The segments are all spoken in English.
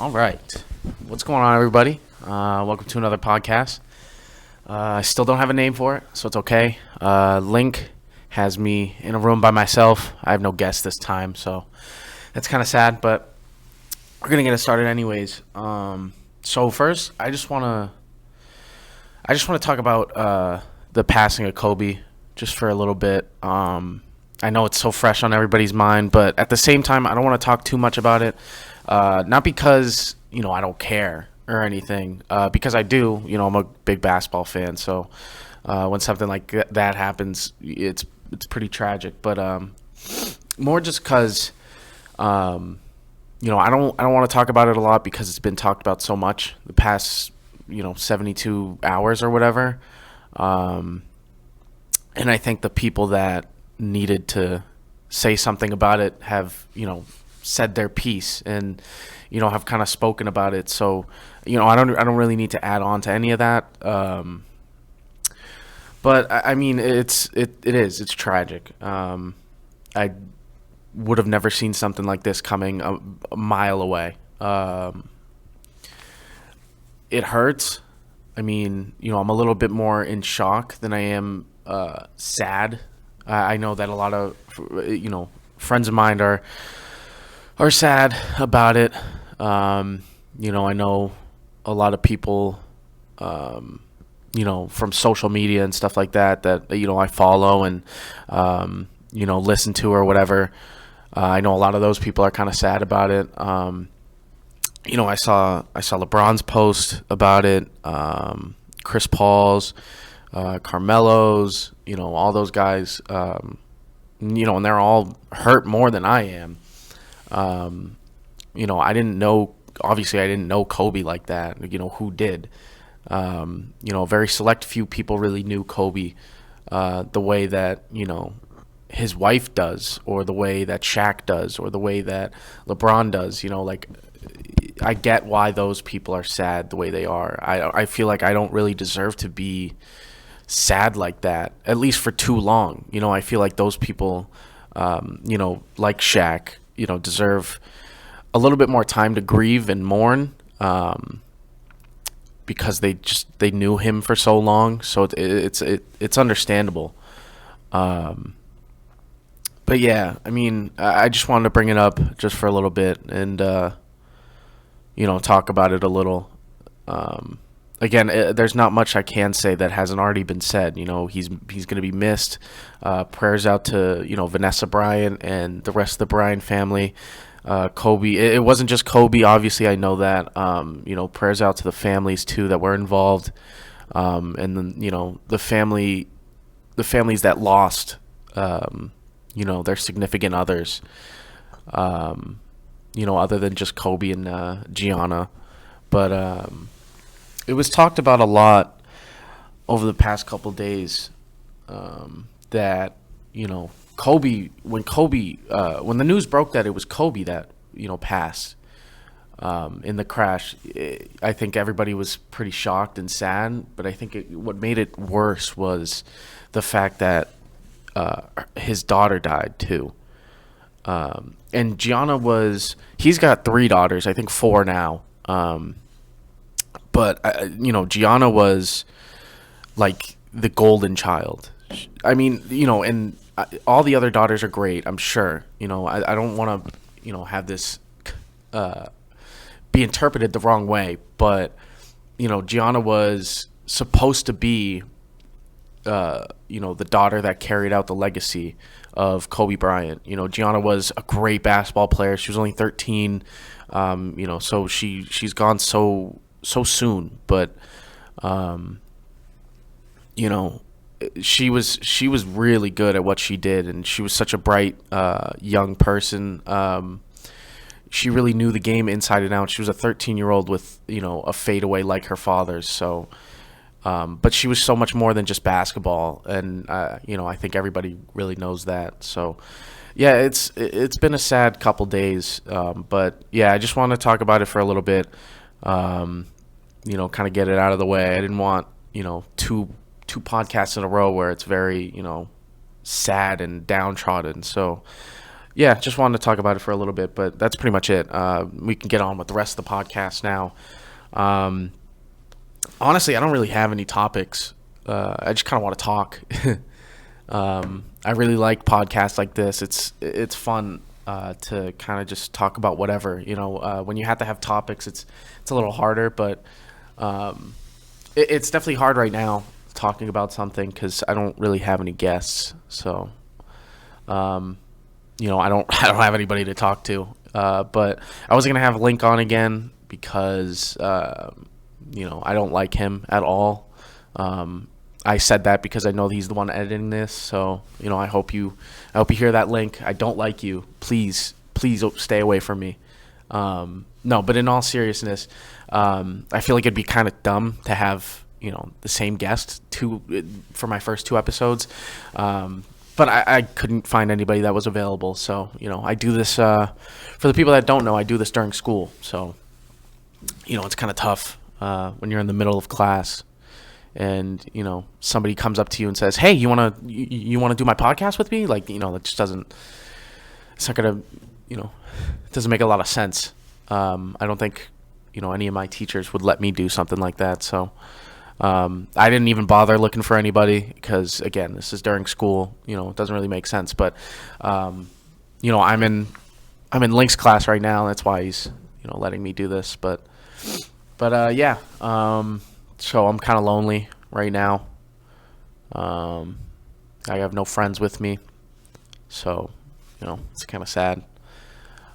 All right. What's going on, everybody? Welcome to another podcast. I still don't have a name for it, so it's okay. Link has me in a room by myself. I have no guests this time, so that's kind of sad, but we're going to get it started anyways. So first, I just want to talk about the passing of Kobe just for a little bit. I know it's so fresh on everybody's mind, but at the same time, I don't want to talk too much about it. Not because, I don't care or anything, because I do. I'm a big basketball fan, so when something like that happens, it's pretty tragic. But more just because, I don't want to talk about it a lot because it's been talked about so much the past, 72 hours or whatever. And I think the people that needed to say something about it have, said their piece and, have kind of spoken about it. So, I don't really need to add on to any of that. But I mean, it's tragic. I would have never seen something like this coming a mile away. It hurts. I mean, I'm a little bit more in shock than I am sad. I know that a lot of, friends of mine are sad about it. I know a lot of people, from social media and stuff like that, I follow and, listen to or whatever. I know a lot of those people are kind of sad about it. I saw LeBron's post about it, Chris Paul's, Carmelo's, all those guys, and they're all hurt more than I am. I didn't know Kobe like that, who did. A very select few people really knew Kobe the way that, his wife does, or the way that Shaq does, or the way that LeBron does. I get why those people are sad the way they are. I feel like I don't really deserve to be sad like that, at least for too long. I feel like those people, like Shaq, deserve a little bit more time to grieve and mourn, because they knew him for so long. So it's understandable. But yeah, I mean, I just wanted to bring it up just for a little bit and, talk about it a little. Again, there's not much I can say that hasn't already been said. He's going to be missed. Prayers out to, Vanessa Bryant and the rest of the Bryant family. Kobe, it wasn't just Kobe, obviously, I know that. Prayers out to the families too that were involved. And then, the families that lost, their significant others, other than just Kobe and Gianna. But it was talked about a lot over the past couple days, that, Kobe, when the news broke that it was Kobe that, passed in the crash, I think everybody was pretty shocked and sad. But I think what made it worse was the fact that his daughter died too. And Gianna he's got 3 daughters, I think 4 now. But, Gianna was like the golden child. I mean, and all the other daughters are great, I'm sure. I don't want to, have this be interpreted the wrong way. But, Gianna was supposed to be, the daughter that carried out the legacy of Kobe Bryant. Gianna was a great basketball player. She was only 13. So she's gone so soon. But, she was really good at what she did, and she was such a bright young person. She really knew the game inside and out. She was a 13-year-old with a fadeaway like her father's. So, but she was so much more than just basketball, and I think everybody really knows that. So, yeah, it's been a sad couple days, but yeah, I just want to talk about it for a little bit. Kind of get it out of the way. I didn't want two podcasts in a row where it's very sad and downtrodden. So yeah, just wanted to talk about it for a little bit, but that's pretty much it. We can get on with the rest of the podcast now. Um, Honestly, I don't really have any topics. I just kind of want to talk. I really like podcasts like this. It's fun to kind of just talk about whatever. When you have to have topics, it's a little harder, but um, it's definitely hard right now talking about something because I don't really have any guests. So um, I don't I don't have anybody to talk to. But I was gonna have Link on again because I don't like him at all. Um, I said that because I know he's the one editing this. So I hope you hear that, Link. I don't like you. Please stay away from me. No, but in all seriousness, I feel like it'd be kind of dumb to have the same guest for my first two episodes. But I couldn't find anybody that was available. So I do this for the people that don't know. I do this during school. So it's kind of tough when you're in the middle of class and somebody comes up to you and says, "Hey, you want to do my podcast with me?" Like that just doesn't. It's not gonna. It doesn't make a lot of sense. I don't think any of my teachers would let me do something like that. So I didn't even bother looking for anybody because again, this is during school. It doesn't really make sense. But I'm in Link's class right now. That's why he's letting me do this. But yeah. So I'm kind of lonely right now. I have no friends with me, so it's kind of sad.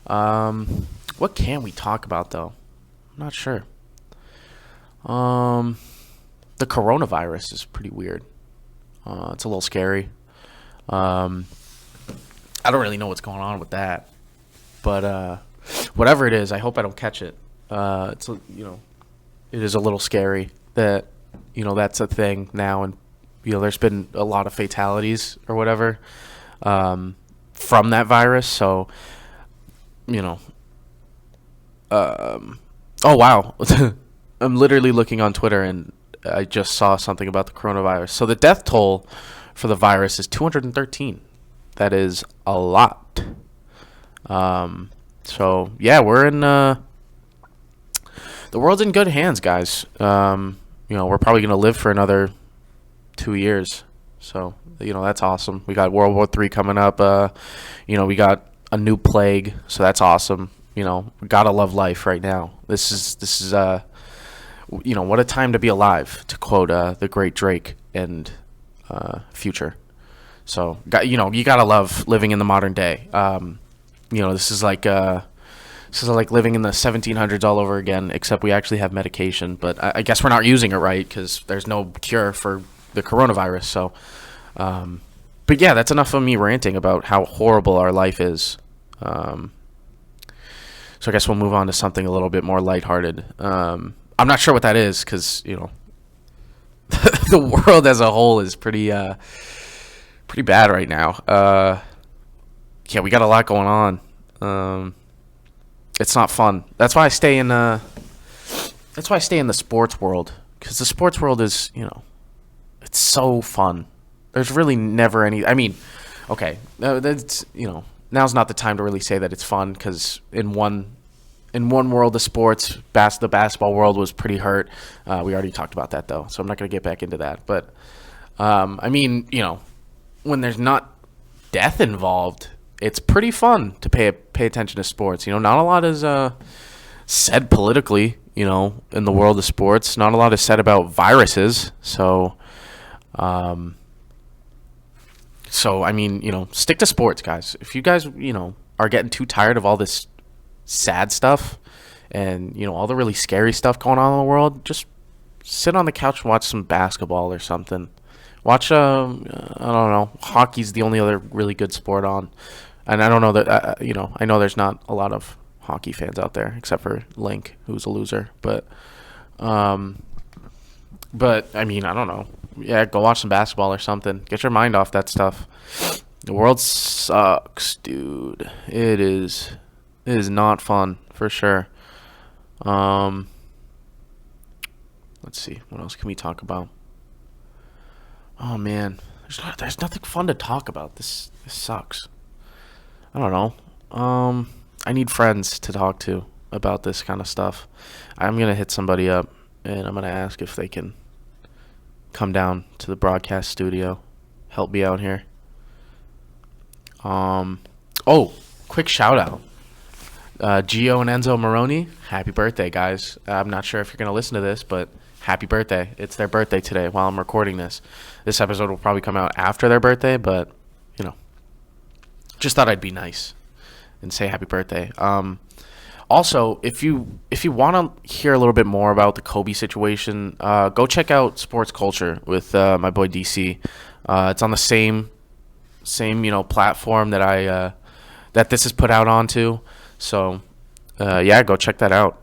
What can we talk about though? I'm not sure. Um, the coronavirus is pretty weird. It's a little scary. Um, I don't really know what's going on with that, but whatever it is, I hope I don't catch it. It is a little scary that that's a thing now, and there's been a lot of fatalities or whatever from that virus. So you know, oh wow, I'm literally looking on Twitter and I just saw something about the coronavirus. So the death toll for the virus is 213. That is a lot. So yeah, we're in the world's in good hands, guys. We're probably gonna live for another 2 years. So that's awesome. We got World War III coming up. We got a new plague, so that's awesome. Gotta love life right now. This is what a time to be alive, to quote the great Drake and Future. So you gotta love living in the modern day. This is like living in the 1700s all over again, except we actually have medication, but I guess we're not using it right because there's no cure for the coronavirus. So, but yeah, that's enough of me ranting about how horrible our life is. So I guess we'll move on to something a little bit more lighthearted. I'm not sure what that is because the world as a whole is pretty bad right now. Yeah, we got a lot going on. It's not fun. That's why I stay in the sports world, because the sports world is it's so fun. There's really never any. I mean, okay, that's now's not the time to really say that it's fun, because in one world of sports, the basketball world was pretty hurt. We already talked about that though, so I'm not gonna get back into that. But I mean, when there's not death involved, it's pretty fun to pay attention to sports. Not a lot is said politically, in the world of sports. Not a lot is said about viruses. So I mean, stick to sports, guys. If you guys, are getting too tired of all this sad stuff and, all the really scary stuff going on in the world, just sit on the couch and watch some basketball or something. Watch, I don't know, hockey's the only other really good sport on. And I don't know that, I know there's not a lot of hockey fans out there except for Link, who's a loser. But I mean, I don't know. Yeah, go watch some basketball or something. Get your mind off that stuff. The world sucks, dude. It is not fun, for sure. Let's see. What else can we talk about? Oh, man. There's nothing fun to talk about. This sucks. I don't know. I need friends to talk to about this kind of stuff. I'm gonna hit somebody up and I'm gonna ask if they can come down to the broadcast studio, help me out here. Oh, quick shout out. Gio and Enzo Maroney, happy birthday, guys. I'm not sure if you're going to listen to this, but happy birthday. It's their birthday today while I'm recording this. This episode will probably come out after their birthday, but, just thought I'd be nice and say happy birthday. Also, if you want to hear a little bit more about the Kobe situation, go check out Sports Culture with my boy DC. It's on the same platform that this is put out onto. So, go check that out.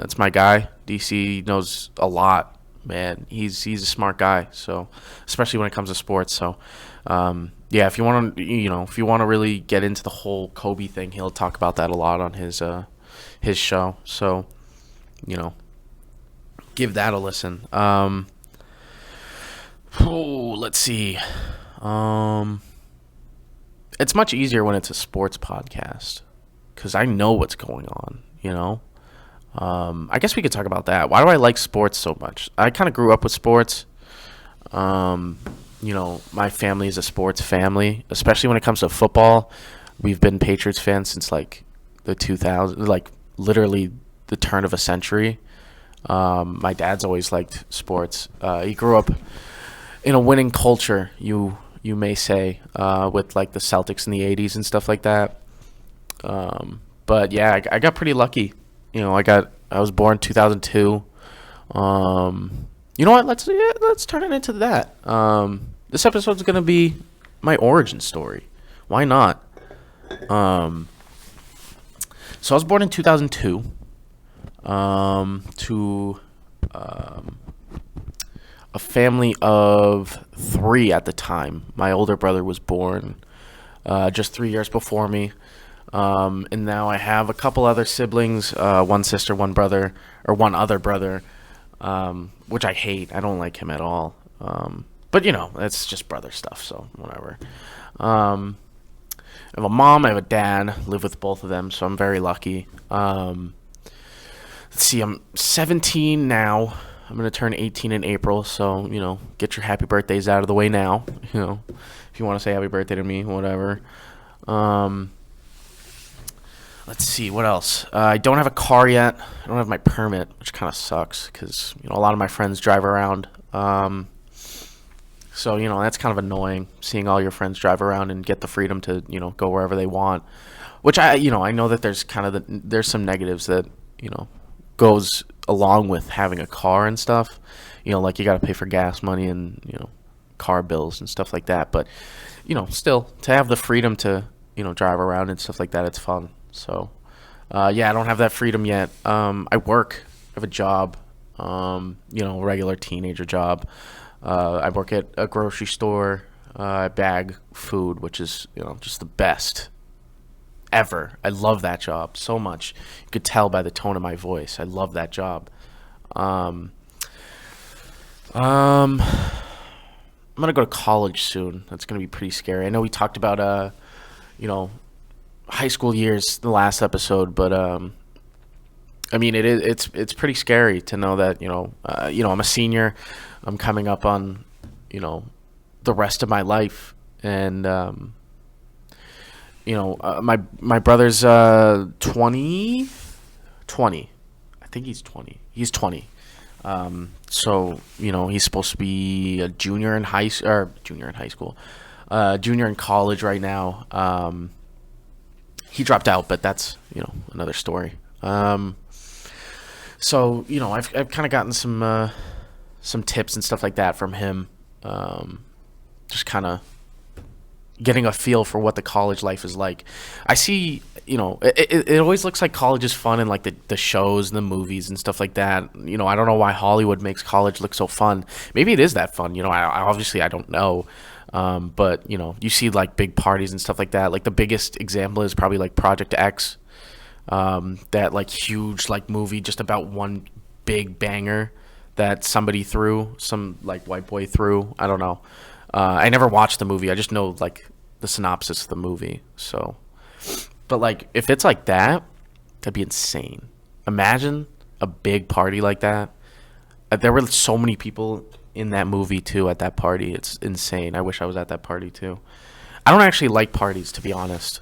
It's my guy. DC knows a lot, man. He's a smart guy. So, especially when it comes to sports. So, if you want to really get into the whole Kobe thing, he'll talk about that a lot on his show. So, give that a listen. Let's see. It's much easier when it's a sports podcast because I know what's going on, I guess we could talk about that. Why do I like sports so much? I kind of grew up with sports. My family is a sports family, especially when it comes to football. We've been Patriots fans since like the 2000s, like literally the turn of a century. My dad's always liked sports. He grew up in a winning culture, you may say, with like the Celtics in the 80s and stuff like that. But yeah, I got pretty lucky. I was born 2002. You know what? Let's turn it into that. This episode's gonna be my origin story. Why not? So I was born in 2002. To a family of 3 at the time. My older brother was born just 3 years before me. And now I have a couple other siblings, one sister, one brother, or one other brother, which I hate. I don't like him at all. But, that's just brother stuff, so whatever. I have a mom, I have a dad, live with both of them, so I'm very lucky. Let's see, I'm 17 now. I'm going to turn 18 in April, so, get your happy birthdays out of the way now. If you want to say happy birthday to me, whatever. Let's see, what else? I don't have a car yet. I don't have my permit, which kind of sucks because, a lot of my friends drive around. So, that's kind of annoying, seeing all your friends drive around and get the freedom to, go wherever they want. Which, I know that there's there's some negatives that, goes along with having a car and stuff. Like you got to pay for gas money and, car bills and stuff like that. But, still, to have the freedom to, drive around and stuff like that, it's fun. So, I don't have that freedom yet. I work. I have a job, regular teenager job. I work at a grocery store. I bag food, which is, just the best ever. I love that job so much. You could tell by the tone of my voice. I love that job. I'm gonna go to college soon. That's gonna be pretty scary. I know we talked about high school years the last episode, but I mean it's pretty scary to know that I'm a senior. I'm coming up on the rest of my life, and my brother's 20. I think he's 20. He's 20. So he's supposed to be a junior in high school, junior in college right now. He dropped out, but that's another story. So I've kind of gotten some tips and stuff like that from him. Just kind of getting a feel for what the college life is like. I see, it always looks like college is fun in like the shows and the movies and stuff like that. I don't know why Hollywood makes college look so fun. Maybe it is that fun. I don't know. But you see like big parties and stuff like that. Like the biggest example is probably like Project X, that like huge like movie just about one big banger that somebody threw, some like white boy threw. I don't know. I never watched the movie. I just know like the synopsis of the movie. So But like, if it's like that, that'd be insane. Imagine a big party like that. There were so many people in that movie too at that party. It's insane. I wish I was at that party too. I don't actually like parties, to be honest.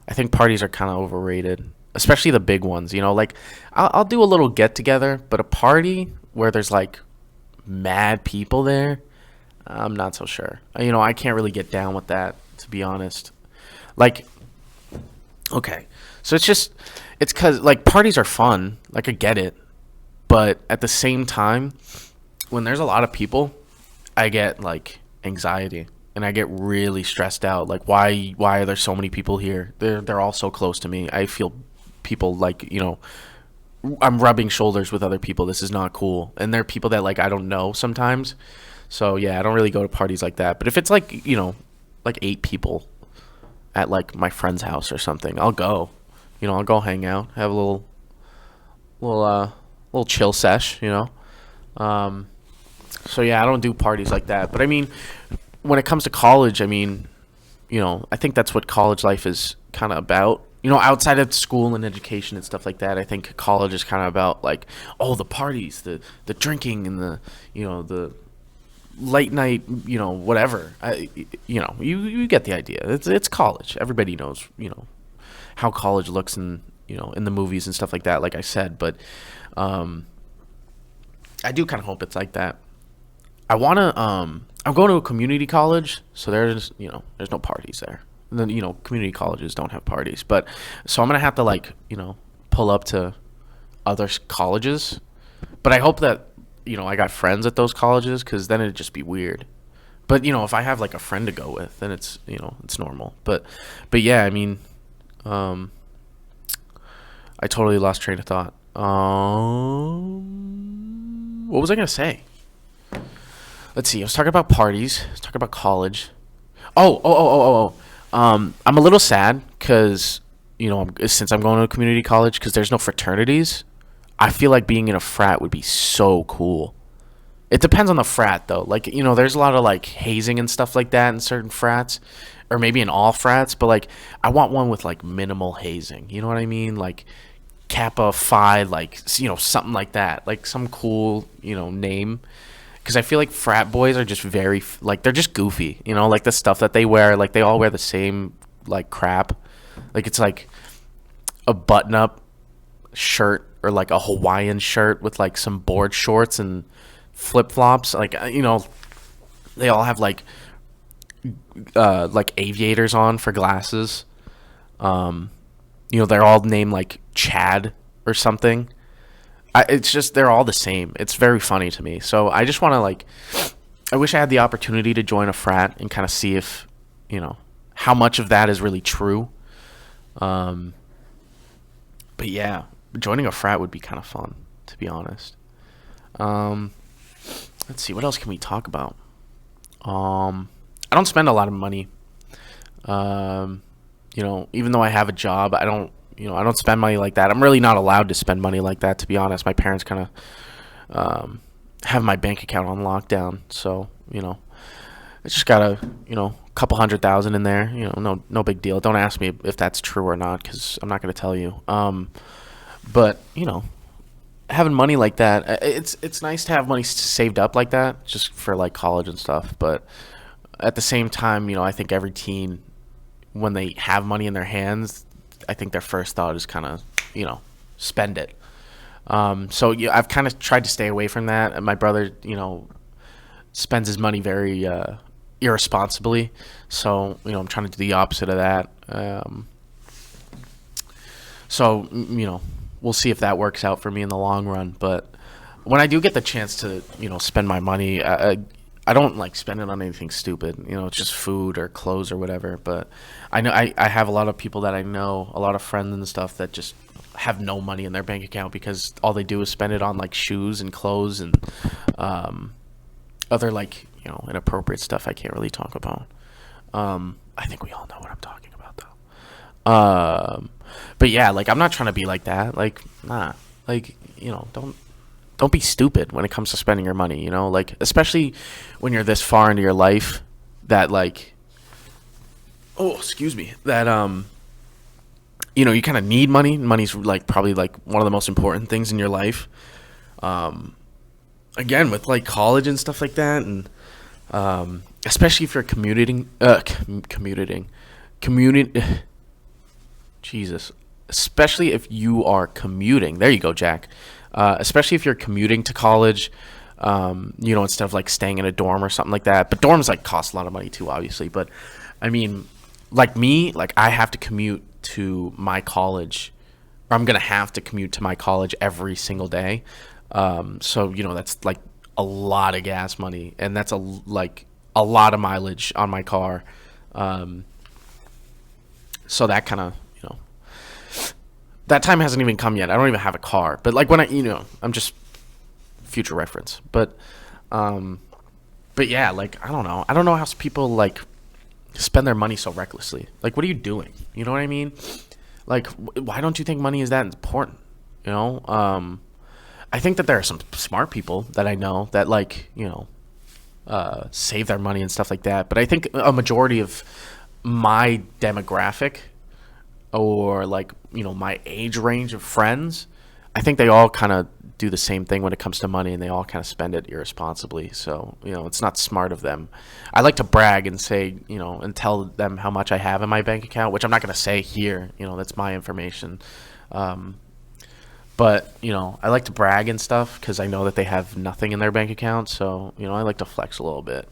I think parties are kind of overrated, especially the big ones. Like I'll do a little get together, but a party where there's like mad people there, I'm not so sure. I can't really get down with that, to be honest. Like, okay, so it's because like parties are fun. Like I get it, but at the same time, when there's a lot of people, I get like anxiety and I get really stressed out. Like why are there so many people here? They're all so close to me. I feel people like, I'm rubbing shoulders with other people. This is not cool. And there are people that like I don't know sometimes. So yeah, I don't really go to parties like that. But if it's like, like 8 people at like my friend's house or something, I'll go. I'll go hang out, have a little chill sesh, So yeah, I don't do parties like that. But I mean, when it comes to college, I mean, I think that's what college life is kind of about. Outside of school and education and stuff like that, I think college is kind of about like, the parties, the drinking and the late night, whatever. You get the idea. It's college. Everybody knows, how college looks in the movies and stuff like that, like I said. But I do kind of hope it's like that. I'm going to a community college, so there's no parties there. And then, community colleges don't have parties. But so I'm going to have to like, pull up to other colleges. But I hope that, I got friends at those colleges, because then it'd just be weird. But, if I have like a friend to go with, then it's, it's normal. But yeah, I mean, I totally lost train of thought. What was I going to say? Let's see. I was talking about parties. I was talking about college. I'm a little sad because, since I'm going to a community college, because there's no fraternities. I feel like being in a frat would be so cool. It depends on the frat, though. Like, there's a lot of, like, hazing and stuff like that in certain frats. Or maybe in all frats. But, like, I want one with, like, minimal hazing. You know what I mean? Like, Kappa Phi, like, something like that. Like, some cool, name. Because I feel like frat boys are just very, like, they're just goofy. Like, the stuff that they wear. Like, they all wear the same, like, crap. Like, it's, like, a button-up shirt. Or, like, a Hawaiian shirt with, like, some board shorts and flip-flops. Like, they all have, like aviators on for glasses. They're all named, like, Chad or something. It's just, they're all the same. It's very funny to me. So I just want to, like, I wish I had the opportunity to join a frat and kind of see if, how much of that is really true. But yeah, joining a frat would be kind of fun, to be honest. Let's see, what else can we talk about? I don't spend a lot of money. Even though I have a job, I don't spend money like that. I'm really not allowed to spend money like that, to be honest. My parents kind of have my bank account on lockdown. So, I just got a couple $100,000 in there. No big deal. Don't ask me if that's true or not, because I'm not going to tell you. But, having money like that, it's nice to have money saved up like that, just for, like, college and stuff. But at the same time, I think every teen, when they have money in their hands, I think their first thought is kind of, spend it. So yeah, I've kind of tried to stay away from that. And my brother, spends his money very irresponsibly. So, I'm trying to do the opposite of that. So, we'll see if that works out for me in the long run. But when I do get the chance to, spend my money, I don't like spend it on anything stupid. It's just food or clothes or whatever. But I know I have a lot of people that I know, a lot of friends and stuff that just have no money in their bank account because all they do is spend it on like shoes and clothes and other like inappropriate stuff I can't really talk about. I think we all know what I'm talking about though. But yeah, like I'm not trying to be like that. Like nah, like don't be stupid when it comes to spending your money, like especially when you're this far into your life that like, oh, excuse me, that you kind of need money. Money's like probably like one of the most important things in your life. Again, with like college and stuff like that, and especially if you're Jesus, especially if you are commuting. There you go, Jack. Especially if you're commuting to college, instead of like staying in a dorm or something like that. But dorms like cost a lot of money too, obviously. But I mean, like me, like I have to commute to my college, or I'm gonna have to commute to my college every single day. So that's like a lot of gas money, and that's a lot of mileage on my car. So that kind of that time hasn't even come yet. I don't even have a car, but like when I'm just future reference. But yeah, like I don't know how people like spend their money so recklessly. Like, what are you doing? You know what I mean? Like, why don't you think money is that important? I think that there are some smart people that I know that like save their money and stuff like that. But I think a majority of my demographic, or like my age range of friends, I think they all kind of do the same thing when it comes to money, and they all kind of spend it irresponsibly. So it's not smart of them. I like to brag and say and tell them how much I have in my bank account, which I'm not going to say here. That's my information. But I like to brag and stuff because I know that they have nothing in their bank account. So I like to flex a little bit.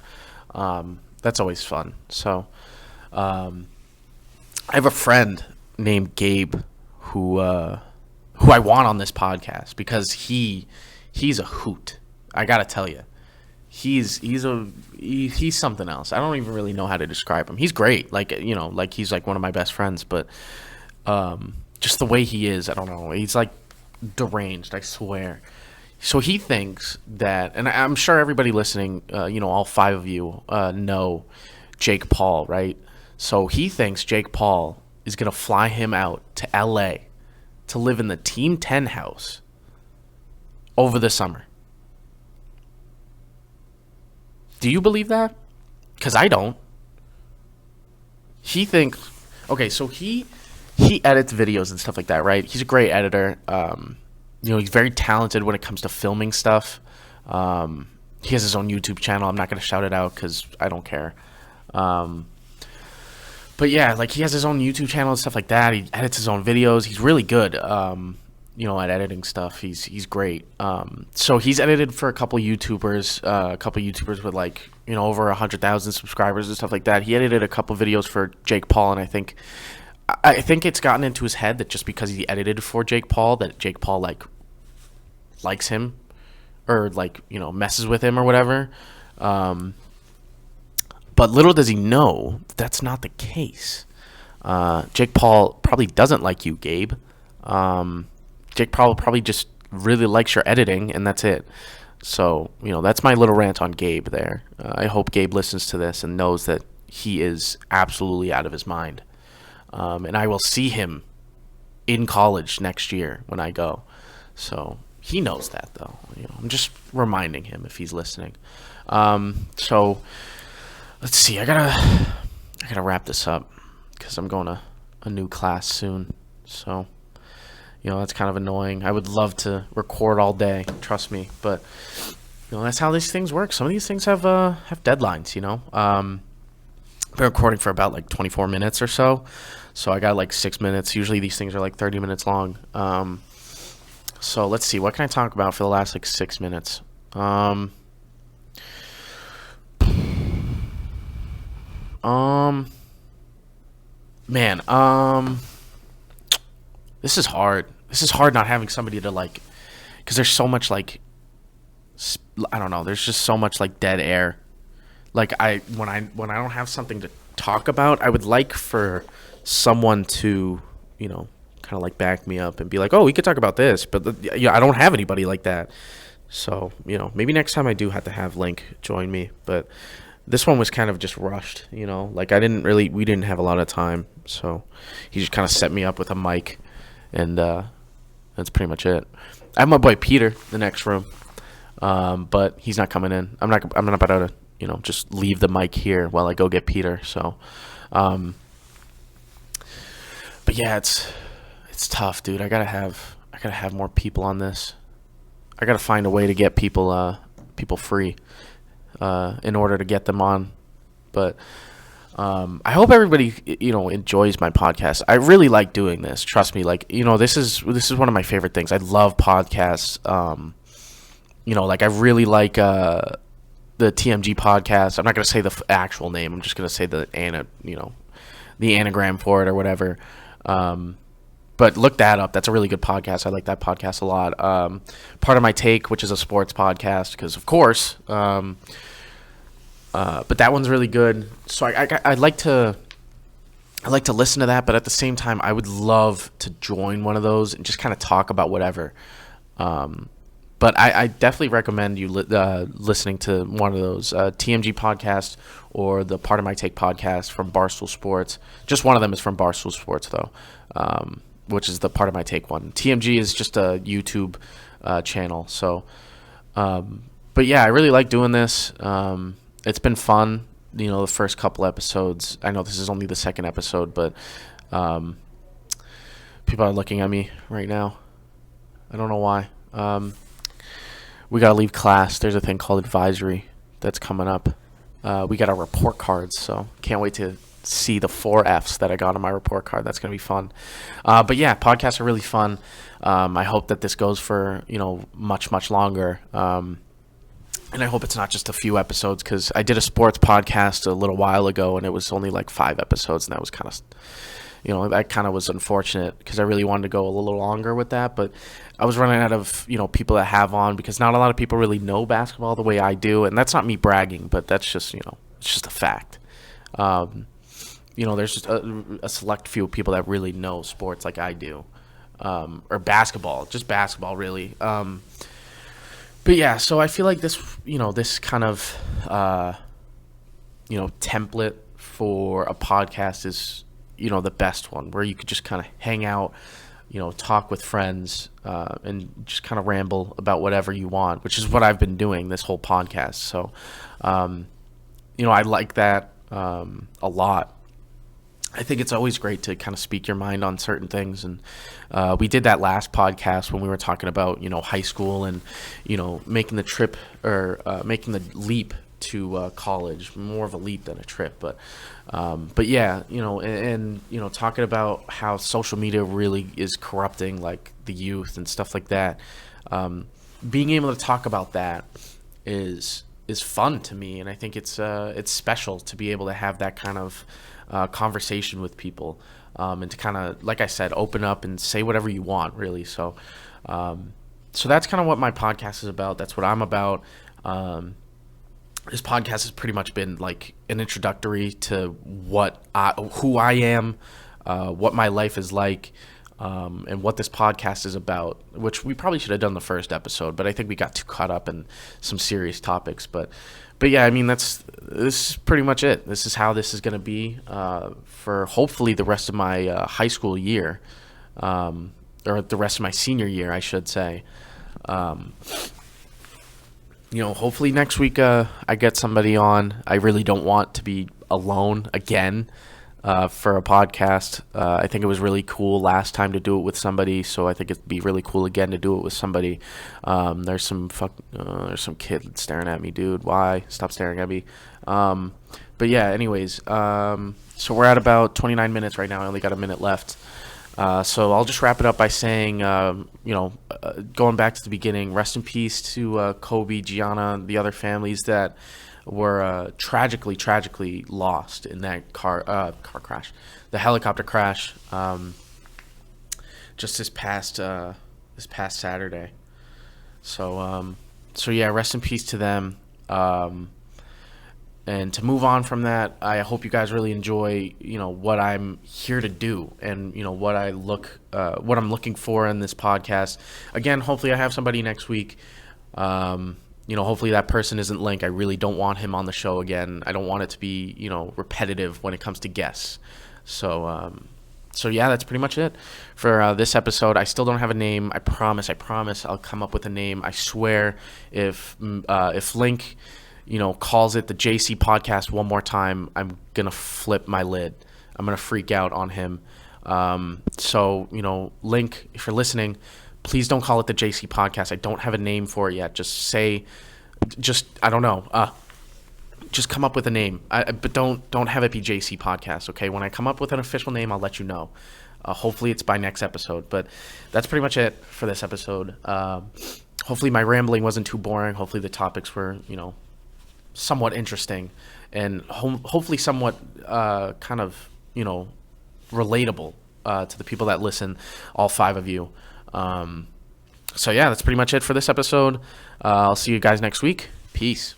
That's always fun. So I have a friend named Gabe who I want on this podcast because he's a hoot. I gotta tell you, he's something else. I don't even really know how to describe him. He's great. Like like he's like one of my best friends, but just the way he is, I don't know. He's like deranged, I swear. So he thinks that, and I'm sure everybody listening, all 5 of you know Jake Paul, right? So he thinks Jake Paul is going to fly him out to LA to live in the Team 10 house over the summer. Do you believe that? Because I don't. He thinks, okay, so he edits videos and stuff like that, right? He's a great editor. He's very talented when it comes to filming stuff. He has his own YouTube channel. I'm not going to shout it out because I don't care. But yeah, like he has his own YouTube channel and stuff like that. He edits his own videos. He's really good, at editing stuff. He's great. So he's edited for a couple YouTubers, with like over 100,000 subscribers and stuff like that. He edited a couple videos for Jake Paul, and I think it's gotten into his head that just because he edited for Jake Paul, that Jake Paul like likes him, or like messes with him or whatever. But little does he know that's not the case. Jake Paul probably doesn't like you, Gabe. Jake Paul probably just really likes your editing, and that's it. So, that's my little rant on Gabe there. I hope Gabe listens to this and knows that he is absolutely out of his mind. And I will see him in college next year when I go. So he knows that, though. I'm just reminding him if he's listening. So let's see. I gotta wrap this up because I'm going to a new class soon. So that's kind of annoying. I would love to record all day, trust me, but that's how these things work. Some of these things have deadlines. I've been recording for about like 24 minutes or so. So I got like 6 minutes. Usually these things are like 30 minutes long. So let's see. What can I talk about for the last like 6 minutes? This is hard. This is hard not having somebody to like, because there's so much like, I don't know. There's just so much like dead air. Like when I don't have something to talk about, I would like for someone to, kind of like back me up and be like, oh, we could talk about this, but I don't have anybody like that. So, maybe next time I do have to have Link join me, but this one was kind of just rushed, like we didn't have a lot of time. So he just kind of set me up with a mic, and that's pretty much it. I have my boy Peter in the next room, but he's not coming in. I'm not about to, just leave the mic here while I go get Peter. So, but yeah, It's tough, dude. I gotta have more people on this. I gotta find a way to get people free in order to get them on. But I hope everybody enjoys my podcast. I really like doing this. Trust me. Like this is one of my favorite things. I love podcasts. Like I really like the TMG podcast. I'm not gonna say the actual name. I'm just gonna say the anagram for it or whatever. But look that up. That's a really good podcast. I like that podcast a lot. Part of My Take, which is a sports podcast, because of course. But that one's really good. So I'd like to listen to that, but at the same time, I would love to join one of those and just kind of talk about whatever. But I definitely recommend you listening to one of those TMG podcasts or the Part of My Take podcast from Barstool Sports. Just one of them is from Barstool Sports, though, which is the Part of My Take one. TMG is just a YouTube channel. So, but yeah, I really like doing this. It's been fun, the first couple episodes. I know this is only the second episode, but people are looking at me right now. I don't know why. We got to leave class. There's a thing called advisory that's coming up. We got our report cards, so can't wait to see the 4 Fs that I got on my report card. That's going to be fun. But yeah, podcasts are really fun. I hope that this goes for, much, much longer. And I hope it's not just a few episodes, because I did a sports podcast a little while ago, and it was only like 5 episodes, and that was kind of, that kind of was unfortunate, because I really wanted to go a little longer with that, but I was running out of, people that have on, because not a lot of people really know basketball the way I do, and that's not me bragging, but that's just, it's just a fact. There's just a select few people that really know sports like I do, or basketball, just basketball, really. But yeah, so I feel like this, this kind of, template for a podcast is, the best one, where you could just kind of hang out, talk with friends, and just kind of ramble about whatever you want, which is what I've been doing this whole podcast. So, I like that a lot. I think it's always great to kind of speak your mind on certain things, and we did that last podcast when we were talking about high school and making the trip or making the leap to college, more of a leap than a trip, but yeah, and talking about how social media really is corrupting like the youth and stuff like that. Being able to talk about that is fun to me, and I think it's special to be able to have that kind of conversation with people, and to kind of, like I said, open up and say whatever you want, really. So that's kind of what my podcast is about. That's what I'm about. This podcast has pretty much been like an introductory to who I am, what my life is like, and what this podcast is about, which we probably should have done the first episode, but I think we got too caught up in some serious topics. But yeah, I mean, this is pretty much it. This is how this is going to be for hopefully the rest of my high school year, or the rest of my senior year, I should say. Hopefully next week I get somebody on. I really don't want to be alone again for a podcast. I think it was really cool last time to do it with somebody, so I think it'd be really cool again to do it with somebody. There's some kid staring at me, dude. Why? Stop staring at me. But yeah, anyways, so we're at about 29 minutes right now. I only got a minute left. So I'll just wrap it up by saying, going back to the beginning, rest in peace to Kobe, Gianna, the other families that were tragically lost in that car crash, the helicopter crash, just this past Saturday. So yeah, rest in peace to them. And to move on from that, I hope you guys really enjoy, what I'm here to do, and what I'm looking for in this podcast. Again, hopefully I have somebody next week. Hopefully that person isn't Link. I really don't want him on the show again. I don't want it to be, repetitive when it comes to guests. So yeah, that's pretty much it for this episode. I still don't have a name. I promise I'll come up with a name. I swear, if Link calls it the JC podcast one more time, I'm going to flip my lid. I'm going to freak out on him. So, Link, if you're listening, please don't call it the JC podcast. I don't have a name for it yet. I don't know. Just come up with a name, but don't have it be JC podcast. Okay, when I come up with an official name, I'll let you know. Hopefully it's by next episode, but that's pretty much it for this episode. Hopefully my rambling wasn't too boring. Hopefully the topics were, somewhat interesting, and hopefully somewhat kind of, relatable to the people that listen, all 5 of you. So yeah, that's pretty much it for this episode. I'll see you guys next week. Peace.